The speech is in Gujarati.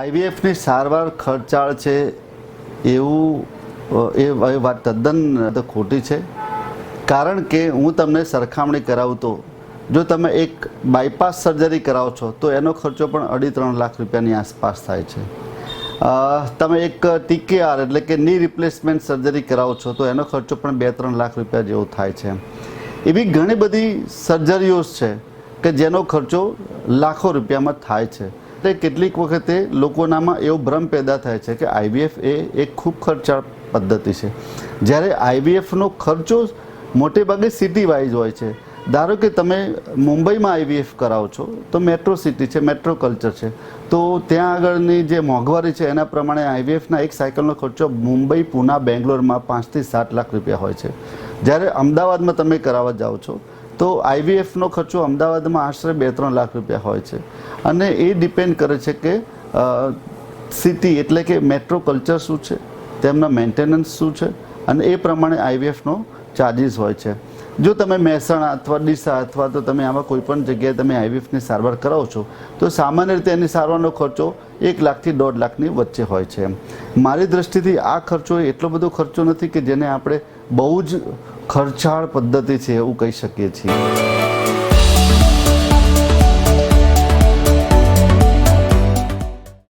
આઈવીએફની સારવાર ખર્ચાળ છે એવું એ વાત તદ્દન ખોટી છે. કારણ કે હું તમને સરખામણી કરાવું તો જો તમે એક બાયપાસ સર્જરી કરાવો છો તો એનો ખર્ચો પણ 2.5-3 લાખ રૂપિયાની આસપાસ થાય છે. તમે એક ટીકેઆર એટલે કે ની રિપ્લેસમેન્ટ સર્જરી કરાવો છો તો એનો ખર્ચો પણ 2-3 લાખ રૂપિયા જેવો થાય છે. એવી ઘણી બધી સર્જરીઓ છે કે જેનો ખર્ચો લાખો રૂપિયામાં થાય છે. તે કેટલીક વખતે લોકોનામાં એવો ભ્રમ પેદા થાય છે કે આઈવીએફ એ એક ખૂબ ખર્ચાળ પદ્ધતિ છે, જ્યારે આઈવીએફનો ખર્ચો મોટે ભાગે સિટી વાઇઝ હોય છે. ધારો કે તમે મુંબઈમાં આઈવીએફ કરાવો છો તો મેટ્રો સિટી છે, મેટ્રો કલ્ચર છે, તો ત્યાં આગળની જે મોંઘવારી છે એના પ્રમાણે આઈવીએફના એક સાયકલનો ખર્ચો મુંબઈ, પૂના, બેંગ્લોરમાં 5 થી 7 લાખ રૂપિયા હોય છે. જ્યારે અમદાવાદમાં તમે કરાવવા જાઓ છો તો આઈવીએફનો ખર્ચો અમદાવાદમાં આશરે 2-3 લાખ રૂપિયા હોય છે. અને એ ડિપેન્ડ કરે છે કે સિટી એટલે કે મેટ્રો કલ્ચર શું છે, તેમના મેન્ટેનન્સ શું છે, અને એ પ્રમાણે આઈવીએફનો ચાર્જિસ હોય છે. જો તમે મહેસાણા અથવા ડીસા અથવા તો તમે આમાં કોઈ પણ જગ્યાએ તમે આઈવીએફની સારવાર કરાવો છો તો સામાન્ય રીતે એની સારવારનો ખર્ચો 1 લાખથી 1.5 લાખની વચ્ચે હોય છે. મારી દૃષ્ટિથી આ ખર્ચો એટલો બધો ખર્ચો નથી કે જેને આપણે બહુ જ ખર્ચાળ પદ્ધતિ છે એવું કહી શકીએ છીએ.